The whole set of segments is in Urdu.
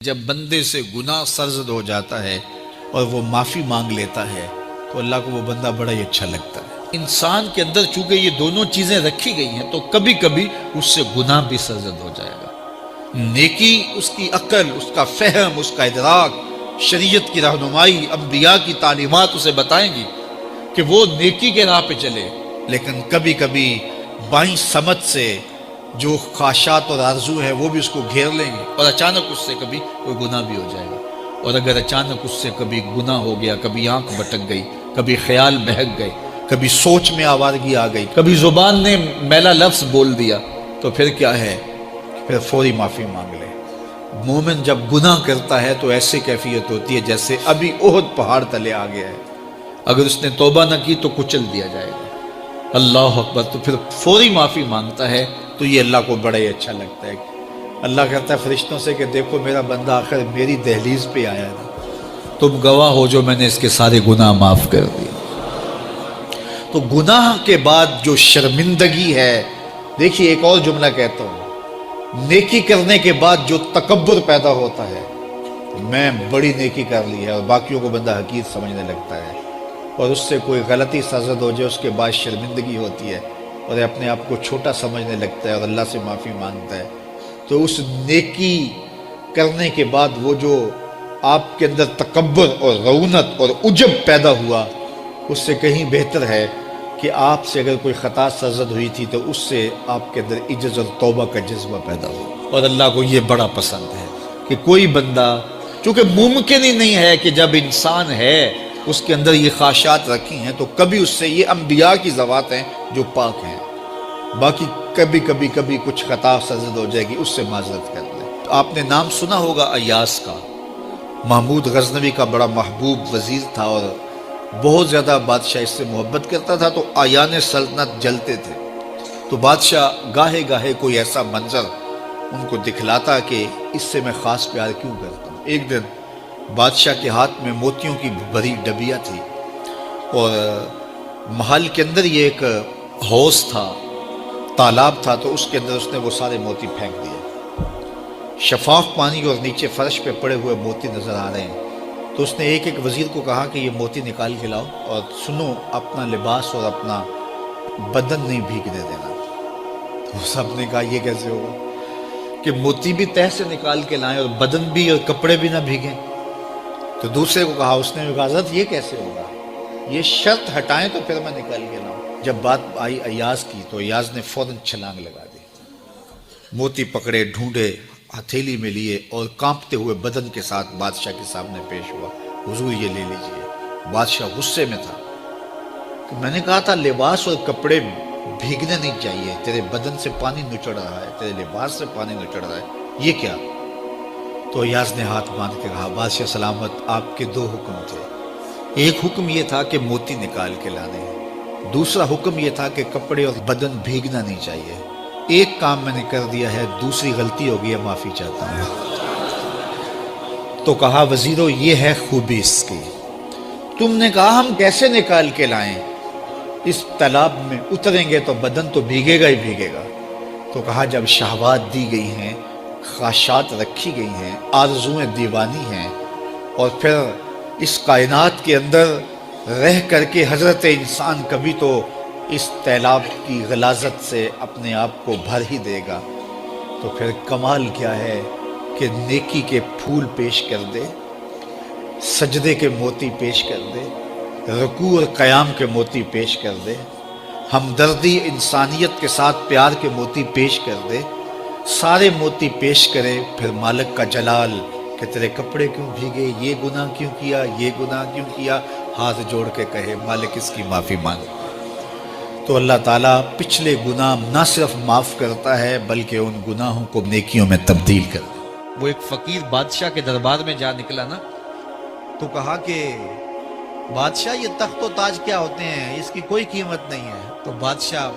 جب بندے سے گناہ سرزد ہو جاتا ہے اور وہ معافی مانگ لیتا ہے تو اللہ کو وہ بندہ بڑا ہی اچھا لگتا ہے۔ انسان کے اندر چونکہ یہ دونوں چیزیں رکھی گئی ہیں تو کبھی کبھی اس سے گناہ بھی سرزد ہو جائے گا۔ نیکی اس کی عقل، اس کا فہم، اس کا ادراک، شریعت کی رہنمائی، انبیاء کی تعلیمات اسے بتائیں گی کہ وہ نیکی کے راہ پہ چلے، لیکن کبھی کبھی بائیں سمجھ سے جو خواہشات اور آرزو ہے وہ بھی اس کو گھیر لیں گے اور اچانک اس سے کبھی کوئی گناہ بھی ہو جائے گا۔ اور اگر اچانک اس سے کبھی گناہ ہو گیا، کبھی آنکھ بھٹک گئی، کبھی خیال بہک گئے، کبھی سوچ میں آوارگی آ گئی، کبھی زبان نے میلا لفظ بول دیا، تو پھر کیا ہے؟ پھر فوری معافی مانگ لے۔ مومن جب گناہ کرتا ہے تو ایسی کیفیت ہوتی ہے جیسے ابھی احد پہاڑ تلے آ گیا ہے، اگر اس نے توبہ نہ کی تو کچل دیا جائے گا۔ اللہ اکبر! تو پھر فوری معافی مانگتا ہے تو یہ اللہ کو بڑا ہی اچھا لگتا ہے۔ اللہ کہتا ہے فرشتوں سے کہ دیکھو میرا بندہ آخر میری دہلیز پہ آیا ہے، تم گواہ ہو جو میں نے اس کے سارے گناہ معاف کر دیے۔ تو گناہ کے بعد جو شرمندگی ہے، دیکھیے ایک اور جملہ کہتا ہوں، نیکی کرنے کے بعد جو تکبر پیدا ہوتا ہے، میں بڑی نیکی کر لی ہے، اور باقیوں کو بندہ حقیر سمجھنے لگتا ہے، اور اس سے کوئی غلطی سرزد ہو جائے اس کے بعد شرمندگی ہوتی ہے اور اپنے آپ کو چھوٹا سمجھنے لگتا ہے اور اللہ سے معافی مانگتا ہے، تو اس نیکی کرنے کے بعد وہ جو آپ کے اندر تکبر اور رعونت اور عجب پیدا ہوا، اس سے کہیں بہتر ہے کہ آپ سے اگر کوئی خطا سرزد ہوئی تھی تو اس سے آپ کے اندر عجز اور توبہ کا جذبہ پیدا ہو۔ اور اللہ کو یہ بڑا پسند ہے کہ کوئی بندہ، چونکہ ممکن ہی نہیں ہے کہ جب انسان ہے اس کے اندر یہ خواہشات رکھی ہیں تو کبھی اس سے، یہ انبیاء کی ذوات ہیں جو پاک ہیں، باقی کبھی کچھ خطا سرزد ہو جائے گی، اس سے معذرت کر لیں۔ آپ نے نام سنا ہوگا ایاس کا، محمود غزنوی کا بڑا محبوب وزیر تھا اور بہت زیادہ بادشاہ اس سے محبت کرتا تھا، تو آیان سلطنت جلتے تھے، تو بادشاہ گاہے گاہے کوئی ایسا منظر ان کو دکھلاتا کہ اس سے میں خاص پیار کیوں کرتا ہوں۔ ایک دن بادشاہ کے ہاتھ میں موتیوں کی بھری ڈبیا تھی اور محل کے اندر یہ ایک حوض تھا، تالاب تھا، تو اس کے اندر اس نے وہ سارے موتی پھینک دیے۔ شفاف پانی اور نیچے فرش پہ پڑے ہوئے موتی نظر آ رہے ہیں، تو اس نے ایک ایک وزیر کو کہا کہ یہ موتی نکال کے لاؤ، اور سنو اپنا لباس اور اپنا بدن نہیں بھیگنے دینا۔ تو سب نے کہا یہ کیسے ہوگا کہ موتی بھی تہ سے نکال کے لائیں اور بدن بھی اور کپڑے بھی نہ بھیگیں؟ تو دوسرے کو کہا، اس نے کہا حضرت یہ کیسے ہوگا، یہ شرط ہٹائیں تو پھر میں نکال کے لاؤں۔ جب بات آئی ایاز کی تو ایاز نے فوراً چھلانگ لگا دی، موتی پکڑے، ڈھونڈے، ہتھیلی میں لیے اور کانپتے ہوئے بدن کے ساتھ بادشاہ کے سامنے پیش ہوا۔ حضور یہ لے لیجئے۔ بادشاہ غصے میں تھا کہ میں نے کہا تھا لباس اور کپڑے بھیگنے نہیں چاہیے، تیرے بدن سے پانی نچڑ رہا ہے، تیرے لباس سے پانی نچڑ رہا ہے، یہ کیا؟ تو ایاز نے ہاتھ باندھ کے کہا، بادشاہ سلامت، آپ کے دو حکم تھے، ایک حکم یہ تھا کہ موتی نکال کے لانے ہیں، دوسرا حکم یہ تھا کہ کپڑے اور بدن بھیگنا نہیں چاہیے۔ ایک کام میں نے کر دیا ہے، دوسری غلطی ہو گئی ہے، معافی چاہتا ہوں۔ تو کہا وزیرو یہ ہے خوبی اس کی، تم نے کہا ہم کیسے نکال کے لائیں، اس تالاب میں اتریں گے تو بدن تو بھیگے گا ہی بھیگے گا۔ تو کہا جب شہوات دی گئی ہیں، خواہشات رکھی گئی ہیں، آرزویں دیوانی ہیں، اور پھر اس کائنات کے اندر رہ کر کے حضرت انسان کبھی تو اس تالاب کی غلاظت سے اپنے آپ کو بھر ہی دے گا، تو پھر کمال کیا ہے کہ نیکی کے پھول پیش کر دے، سجدے کے موتی پیش کر دے، رکوع اور قیام کے موتی پیش کر دے، ہمدردی انسانیت کے ساتھ پیار کے موتی پیش کر دے، سارے موتی پیش کرے، پھر مالک کا جلال کہ تیرے کپڑے کیوں بھیگے، یہ گناہ کیوں کیا، یہ گناہ کیوں کیا، ہاتھ جوڑ کے کہے مالک اس کی معافی مانگ، تو اللہ تعالیٰ پچھلے گناہ نہ صرف معاف کرتا ہے بلکہ ان گناہوں کو نیکیوں میں تبدیل کر دے۔ وہ ایک فقیر بادشاہ کے دربار میں جا نکلا نا، تو کہا کہ بادشاہ یہ تخت و تاج کیا ہوتے ہیں، اس کی کوئی قیمت نہیں ہے۔ تو بادشاہ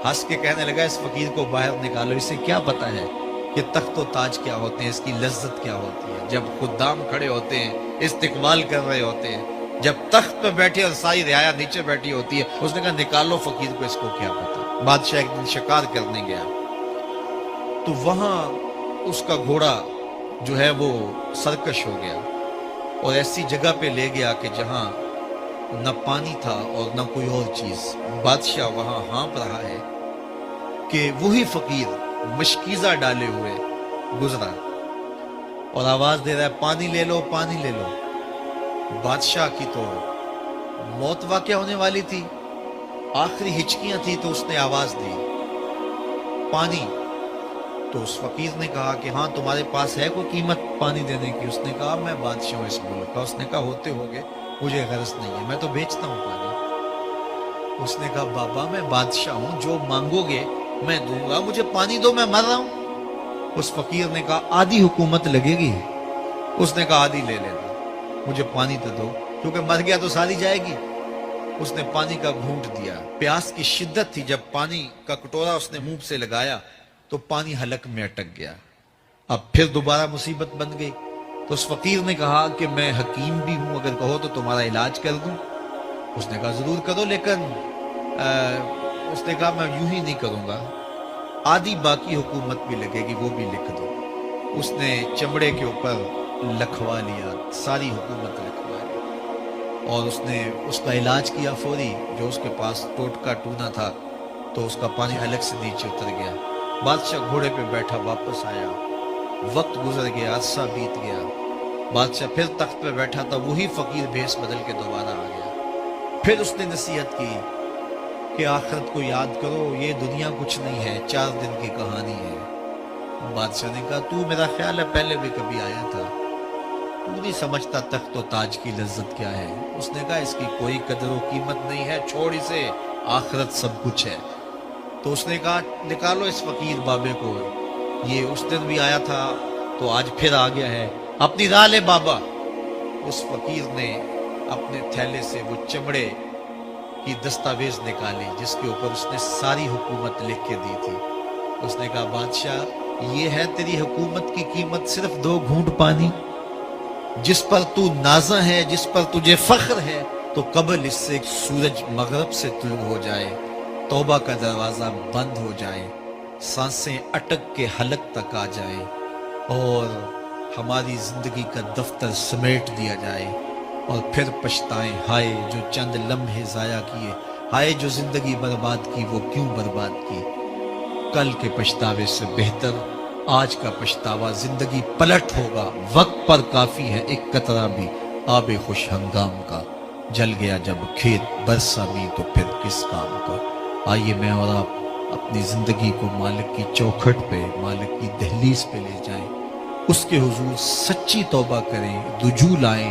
ہنس کے کہنے لگا اس فقیر کو باہر نکالو، اسے کیا پتا ہے کہ تخت و تاج کیا ہوتے ہیں، اس کی لذت کیا ہوتی ہے، جب خدام کھڑے ہوتے ہیں، استقبال کر رہے ہوتے ہیں، جب تخت پہ بیٹھے اور ساری رعایا نیچے بیٹھی ہوتی ہے۔ اس نے کہا نکالو فقیر کو، اس کو کیا پتا۔ بادشاہ ایک دن شکار کرنے گیا تو وہاں اس کا گھوڑا جو ہے وہ سرکش ہو گیا اور ایسی جگہ پہ لے گیا کہ جہاں نہ پانی تھا اور نہ کوئی اور چیز. بادشاہ وہاں ہانپ رہا ہے کہ وہی فقیر مشکیزہ ڈالے ہوئے گزرا اور آواز دے رہا ہے پانی لے لو پانی لے لو. بادشاہ کی تو موت واقع ہونے والی تھی, آخری ہچکیاں تھی تو اس نے آواز دی پانی. تو اس فقیر نے کہا کہ ہاں تمہارے پاس ہے کوئی قیمت پانی دینے کی؟ اس نے کہا میں بادشاہ ہوں اس ملک کا. اس نے کہا ہوتے ہوگے, مجھے غرض نہیں ہے, میں تو بیچتا ہوں پانی. اس نے کہا بابا میں بادشاہ ہوں, جو مانگو گے میں دوں گا, مجھے پانی دو, میں مر رہا ہوں. اس فقیر نے کہا آدھی حکومت لگے گی. اس نے کہا آدھی لے لینا, مجھے پانی تو دو, کیونکہ مر گیا تو ساری جائے گی. اس نے پانی کا گھونٹ دیا, پیاس کی شدت تھی, جب پانی کا کٹورا اس نے منہ سے لگایا تو پانی حلق میں اٹک گیا. اب پھر دوبارہ مصیبت بن گئی. تو اس فقیر نے کہا کہ میں حکیم بھی ہوں, اگر کہو تو تمہارا علاج کر دوں. اس نے کہا ضرور کرو, لیکن اس نے کہا میں یوں ہی نہیں کروں گا, آدھی باقی حکومت بھی لگے گی, وہ بھی لکھ دو. اس نے چمڑے کے اوپر لکھوا لیا, ساری حکومت لکھوا لی, اور اس نے اس کا علاج کیا فوری. جو اس کے پاس ٹوٹکا ٹونا تھا تو اس کا پانی حلق سے نیچے اتر گیا. بادشاہ گھوڑے پہ بیٹھا واپس آیا, وقت گزر گیا, عرصہ بیت گیا. بادشاہ پھر تخت پہ بیٹھا تھا, وہی فقیر بھیس بدل کے دوبارہ آ گیا. پھر اس نے نصیحت کی کہ آخرت کو یاد کرو, یہ دنیا کچھ نہیں ہے, 4 دن کی کہانی ہے. بادشاہ نے کہا تو میرا خیال ہے پہلے بھی کبھی آیا تھا, تو نہیں سمجھتا تخت و تاج کی لذت کیا ہے. اس نے کہا اس کی کوئی قدر و قیمت نہیں ہے, چھوڑ اسے, آخرت سب کچھ ہے. تو اس نے کہا نکالو اس فقیر بابے کو, یہ اس دن بھی آیا تھا تو آج پھر آ گیا ہے, اپنی راہ لے بابا. اس فقیر نے اپنے تھیلے سے وہ چمڑے کی دستاویز نکالی جس کے اوپر اس نے ساری حکومت لکھ کے دی تھی. اس نے کہا بادشاہ یہ ہے تیری حکومت کی قیمت, صرف 2 گھونٹ پانی, جس پر تو نازاں ہے, جس پر تجھے فخر ہے, تو قبل اس سے سورج مغرب سے طلوع ہو جائے, توبہ کا دروازہ بند ہو جائے, سانسیں اٹک کے حلق تک آ جائے, اور ہماری زندگی کا دفتر سمیٹ دیا جائے, اور پھر پچھتائیں ہائے جو چند لمحے ضائع کیے, ہائے جو زندگی برباد کی وہ کیوں برباد کی. کل کے پچھتاوے سے بہتر آج کا پچھتاوا, زندگی پلٹ ہوگا, وقت پر کافی ہے ایک قطرہ بھی آب خوش ہنگام کا, جل گیا جب کھیت برسا بھی تو پھر کس کام کا. آئیے میں اور آپ اپنی زندگی کو مالک کی چوکھٹ پہ, مالک کی دہلیز پہ لے جائیں, اس کے حضور سچی توبہ کریں, رجوع لائیں,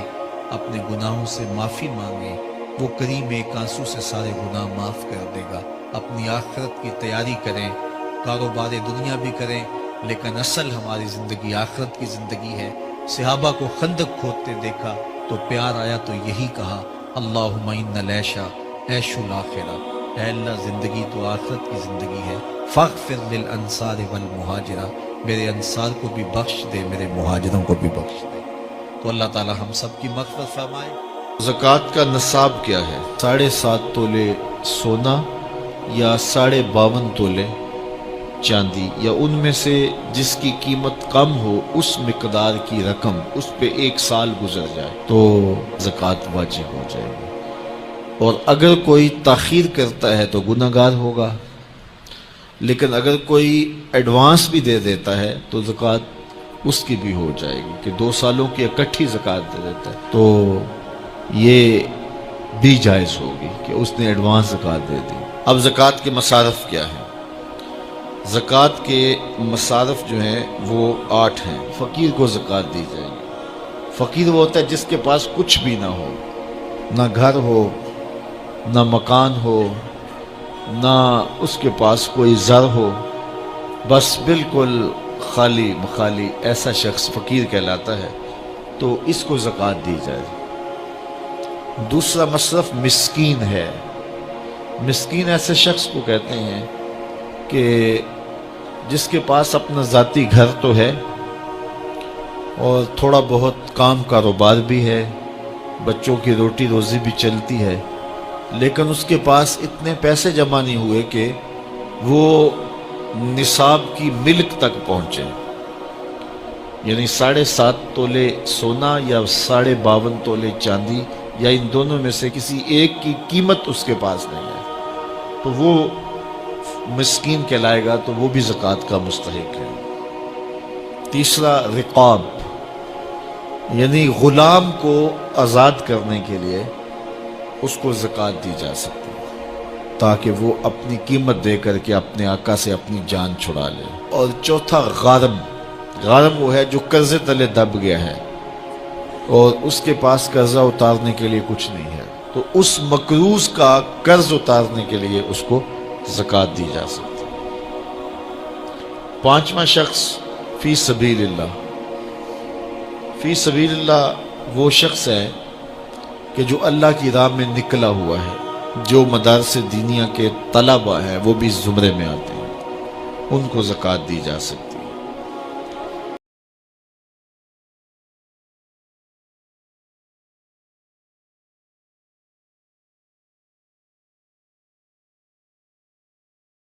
اپنے گناہوں سے معافی مانگیں, وہ کریم ایک آنسو سے سارے گناہ معاف کر دے گا. اپنی آخرت کی تیاری کریں, کاروبار دنیا بھی کریں, لیکن اصل ہماری زندگی آخرت کی زندگی ہے. صحابہ کو خندق کھودتے دیکھا تو پیار آیا تو یہی کہا اللہم ان العیشہ عیش الاخرہ, اے اللہ زندگی تو آخرت کی زندگی ہے, فاغفر للانصار والمہاجرہ, میرے انصار کو بھی بخش دے, میرے مہاجروں کو بھی بخش دے. تو اللہ تعالی ہم سب کی مغفرت فرمائے. زکوٰۃ کا نصاب کیا ہے؟ 7.5 تولے سونا یا 52.5 تولے چاندی, یا ان میں سے جس کی قیمت کم ہو اس مقدار کی رقم, اس پہ 1 سال گزر جائے تو زکوٰۃ واجب ہو جائے گی. اور اگر کوئی تاخیر کرتا ہے تو گناہ گار ہوگا, لیکن اگر کوئی ایڈوانس بھی دے دیتا ہے تو زکوٰۃ اس کی بھی ہو جائے گی, کہ 2 سالوں کی اکٹھی زکوٰۃ دے دیتا ہے تو یہ بھی جائز ہوگی کہ اس نے ایڈوانس زکوٰۃ دے دی. اب زکوٰۃ کے مصارف کیا ہیں؟ زکوٰۃ کے مصارف جو ہیں وہ 8 ہیں. فقیر کو زکوٰۃ دی جائے گی. فقیر وہ ہوتا ہے جس کے پاس کچھ بھی نہ ہو, نہ گھر ہو, نہ مکان ہو, نہ اس کے پاس کوئی زر ہو, بس بالکل خالی مخالی, ایسا شخص فقیر کہلاتا ہے, تو اس کو زکوٰۃ دی جائے. دوسرا مصرف مسکین ہے. مسکین ایسے شخص کو کہتے ہیں کہ جس کے پاس اپنا ذاتی گھر تو ہے اور تھوڑا بہت کام کاروبار بھی ہے, بچوں کی روٹی روزی بھی چلتی ہے, لیکن اس کے پاس اتنے پیسے جمع نہیں ہوئے کہ وہ نصاب کی ملک تک پہنچے. یعنی 7.5 تولے سونا یا 52.5 تولے چاندی یا ان دونوں میں سے کسی ایک کی قیمت اس کے پاس نہیں ہے تو وہ مسکین کہلائے گا، تو وہ بھی زکوٰۃ کا مستحق ہے۔ تیسرا رقاب، یعنی غلام کو آزاد کرنے کے لیے اس کو زکوٰۃ دی جا سکتی ہے تاکہ وہ اپنی قیمت دے کر کے اپنے آقا سے اپنی جان چھڑا لے۔ اور چوتھا غارم، غارم وہ ہے جو قرضے تلے دب گیا ہے اور اس کے پاس قرضہ اتارنے کے لیے کچھ نہیں ہے، تو اس مقروض کا قرض اتارنے کے لیے اس کو زکوٰۃ دی جا سکتی ہے۔ پانچواں شخص فی سبیل اللہ، فی سبیل اللہ وہ شخص ہے کہ جو اللہ کی راہ میں نکلا ہوا ہے، جو مدارس دینیہ کے طلبہ ہیں وہ بھی زمرے میں آتے ہیں، ان کو زکوٰۃ دی جا سکتی ہے۔